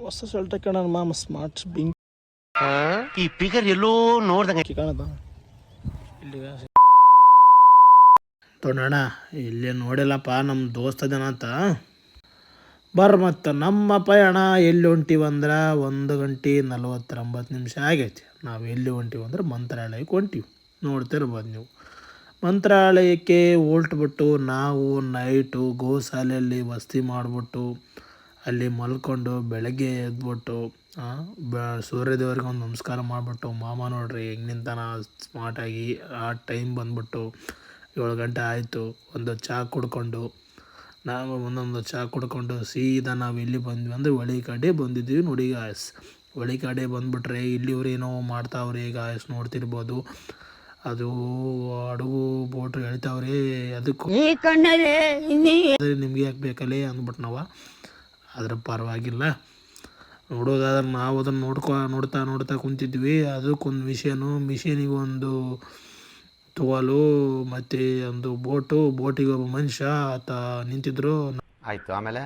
ಹೊಸ ಶರ್ಟ್ ಕಣ ಮಾಮ ಸ್ಮಾರ್ಟ್ ಬಿಂಕ್ ಈ ಫಿಗರ್ ಎಲ್ಲೋ ನೋಡ್ದಂಗೆ ಕಾಣದ ಇಲ್ಲಿ ತೊಡೋಣ ಇಲ್ಲಿ ನೋಡಿಲ್ಲಪ್ಪ ನಮ್ಮ ದೋಸ್ತ ಜನ ಅಂತ ಬರ್ರಿ ಮತ್ತು ನಮ್ಮ ಪಯಣ ಎಲ್ಲಿ ಹೊಂಟಿವಂದ್ರೆ 1:49 ಆಗೈತಿ. ನಾವು ಎಲ್ಲಿ ಹೊಂಟಿವಂದ್ರೆ ಮಂತ್ರಾಲಯಕ್ಕೆ ಹೊಂಟೀವಿ. ನೋಡ್ತಿರ್ಬೋದು ನೀವು. ಮಂತ್ರಾಲಯಕ್ಕೆ ಹೊಲ್ಟ್ಬಿಟ್ಟು ನಾವು ನೈಟು ಗೋಶಾಲೆಯಲ್ಲಿ ವಸತಿ ಮಾಡಿಬಿಟ್ಟು ಅಲ್ಲಿ ಮಲ್ಕೊಂಡು ಬೆಳಗ್ಗೆ ಎದ್ಬಿಟ್ಟು ಸೂರ್ಯದೇವ್ರಿಗೆ ಒಂದು ನಮಸ್ಕಾರ ಮಾಡಿಬಿಟ್ಟು ಮಾಮ ನೋಡ್ರಿ ಹೆಂಗೆ ನಿಂತಾನ ಸ್ಮಾರ್ಟಾಗಿ. ಆ ಟೈಮ್ ಬಂದ್ಬಿಟ್ಟು 7 ಗಂಟೆ ಆಯಿತು. ಒಂದು ಚಹಾ ಕುಡ್ಕೊಂಡು ನಾವು ಒಂದೊಂದು ಚಹಾ ಕುಡ್ಕೊಂಡು ಸೀದಾ ನಾವು ಎಲ್ಲಿ ಬಂದ್ವಿ ಅಂದರೆ ಹೊಳಿ ಕಡೆ ಬಂದಿದ್ವಿ ನೋಡಿ ಗಾಯಸ್. ಹೊಳಿ ಕಡೆ ಬಂದುಬಿಟ್ರೆ ಇಲ್ಲಿವ್ರು ಏನೋ ಮಾಡ್ತಾವ್ರೆ ಗಾಯಸ್, ನೋಡ್ತಿರ್ಬೋದು. ಅದು ಹಡಗು ಬೋಟು ಎಳಿತಾವ್ರೆ. ಅದಕ್ಕೂ ನಿಮ್ಗೆ ಯಾಕೆ ಬೇಕಲ್ಲೇ ಅಂದ್ಬಿಟ್ಟು ನಾವು ಅದ್ರ ಪರವಾಗಿಲ್ಲ. ನೋಡೋದಾದ್ರೆ ನಾವು ಅದನ್ನು ನೋಡ್ತಾ ಕುಂತಿದ್ವಿ. ಅದಕ್ಕೊಂದು ಮಿಷನಿಗೆ ಒಂದು ತುವಾಲು ಮತ್ತು ಒಂದು ಬೋಟಿಗೆ ಒಬ್ಬ ಮನುಷ್ಯ ಆತ ನಿಂತಿದ್ರು. ಆಯ್ತು, ಆಮೇಲೆ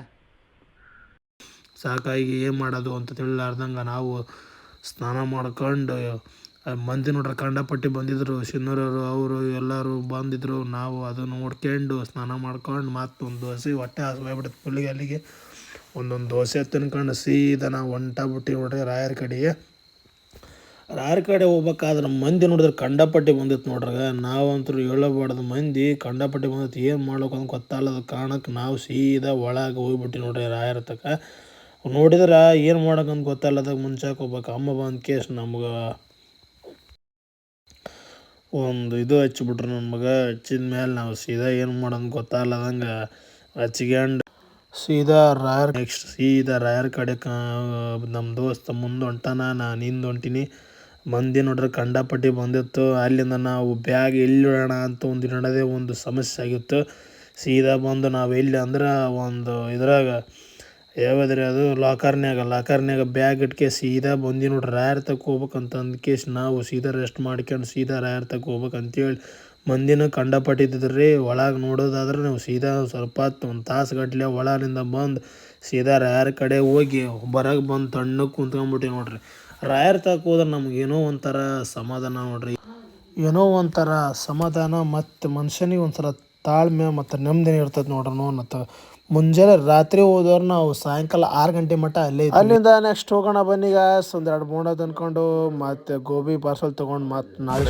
ಸಾಕಾಗಿ ಏನು ಮಾಡೋದು ಅಂತ ತಿಳಿಲಾರ್ದಂಗೆ ನಾವು ಸ್ನಾನ ಮಾಡ್ಕೊಂಡು ಮಂದಿ ನೋಡ್ರೆ ಕಂಡಪಟ್ಟಿ ಬಂದಿದ್ದರು. ಶಿನ್ನೂರವರು ಅವರು ಎಲ್ಲರೂ ಬಂದಿದ್ದರು. ನಾವು ಅದನ್ನು ನೋಡ್ಕೊಂಡು ಸ್ನಾನ ಮಾಡ್ಕೊಂಡು ಮತ್ತೊಂದು ದೋಸೆ ಹೊಟ್ಟೆ ಹಸಿವಾಗ್ಬಿಡುತ್ತೆ ಫುಲ್ಲಿಗೆ. ಅಲ್ಲಿಗೆ ಒಂದೊಂದು ದೋಸೆ ತಿನ್ಕೊಂಡು ಸೀದಾ ನಾವು ಹೊಂಟಾಗ್ಬಿಟ್ಟು ನೋಡ್ರಿ ರಾಯರ ಕಡೆ ಹೋಗ್ಬೇಕಾದ್ರೆ ಮಂದಿ ನೋಡಿದ್ರೆ ಕಂಡಪಟ್ಟಿ ಬಂದಿತ್ತು ನೋಡ್ರಾಗ. ನಾವಂತೂ ಹೇಳಬಾರ್ದು, ಮಂದಿ ಕಂಡಪಟ್ಟಿ ಬಂದಿತ್ತು. ಏನು ಮಾಡ್ಬೇಕು ಅಂತ ಗೊತ್ತಾಗಲ್ಲದ ಕಾರಣಕ್ಕೆ ನಾವು ಸೀದಾ ಒಳಗೆ ಹೋಗ್ಬಿಟ್ಟು ನೋಡ್ರಿ ರಾಯರ ತಕ. ನೋಡಿದ್ರೆ ಏನು ಮಾಡೋಕ್ಕಂತ ಗೊತ್ತಾಗಲ್ಲದಾಗ ಮುಂಚಾಕೆ ಹೋಗ್ಬೇಕು. ಅಮ್ಮ ಬಂದು ಕೇಸ್ ನಮ್ಗೆ ಒಂದು ಹಚ್ಚಿಬಿಟ್ರು ನನ್ನ ಮಗ. ಹಚ್ಚಿದ ಮೇಲೆ ನಾವು ಸೀದಾ ಏನು ಮಾಡೋದು ಗೊತ್ತಾಗಲ್ಲದಂಗೆ ಹಚ್ಕೊಂಡು ಸೀದಾ ರಾಯರ ಕಡೆ ನಮ್ಮ ದೋಸ್ತ ಮುಂದೆ ಹೊಂಟಾನ, ನಾನು ಹಿಂದೆ ಹೊಂಟೀನಿ. ಮಂದಿ ನೋಡ್ರೆ ಕಂಡಪಟ್ಟಿ ಬಂದಿತ್ತು. ಅಲ್ಲಿಂದ ನಾವು ಬ್ಯಾಗ್ ಎಲ್ಲಿ ಇಡೋಣ ಅಂತ ಇಡೋದೇ ಒಂದು ಸಮಸ್ಯೆ ಆಗಿತ್ತು. ಸೀದಾ ಬಂದು ನಾವು ಎಲ್ಲಿ ಅಂದ್ರೆ ಒಂದು ಇದ್ರಾಗ ಯಾವ್ದ್ರಿ ಅದು ಲಾಕರ್ನ್ಯಾಗ ಬ್ಯಾಗ್ ಇಟ್ಕೆ ಸೀದಾ ಬಂದು ನೋಡ್ರಿ ರಾಯರ ತಕ್ಕ ಹೋಗ್ಬೇಕಂತ ಅಂದ್ಕೇಶ್ ನಾವು ಸೀದಾ ರೆಸ್ಟ್ ಮಾಡ್ಕೊಂಡು ಸೀದಾ ರಾಯರ ತಕ್ಕ ಹೋಗ್ಬೇಕಂತೇಳಿ ಮಂದಿನ ಕಂಡಪಟ್ಟಿದ್ರಿ. ಒಳಗೆ ನೋಡೋದಾದ್ರೆ ನಾವು ಸೀದಾ ಸ್ವಲ್ಪ ಒಂದು ತಾಸುಗಟ್ಟಲೆ ಒಳಗಿನಿಂದ ಬಂದು ಸೀದಾ ರಾಯರ ಕಡೆ ಹೋಗಿ ಹೊರಗೆ ಬಂದು ತಣ್ಣಗೆ ಕುಂತ್ಕೊಂಡ್ಬಿಟ್ಟು ನೋಡ್ರಿ. ರಾಯರ ತಕ್ಕ ಹೋದ್ರೆ ನಮಗೇನೋ ಒಂಥರ ಸಮಾಧಾನ ನೋಡ್ರಿ. ಏನೋ ಒಂಥರ ಸಮಾಧಾನ ಮತ್ತು ಮನುಷ್ಯನಿಗೆ ಒಂಥರ ತಾಳ್ಮೆ ಮತ್ತು ನೆಮ್ಮದಿ ಇರ್ತದೆ ನೋಡ್ರಿ. ಮತ್ತು ಮುಂಜಾನೆ ರಾತ್ರಿ ಹೋದವ್ರು ನಾವು ಸಾಯಂಕಾಲ 6 ಗಂಟೆ ಮಟ್ಟ ಅಲ್ಲಿಂದ ನೆಕ್ಸ್ಟ್ ಹೋಗೋಣ ಬನ್ನಿ ಗಾಯ್ಸ್. 1-2 ಬೋಂಡ ತಂದ್ಕೊಂಡು ಮತ್ತು ಗೋಬಿ ಪಾರ್ಸಲ್ ತೊಗೊಂಡು ಮತ್ತು ನಾಳೆ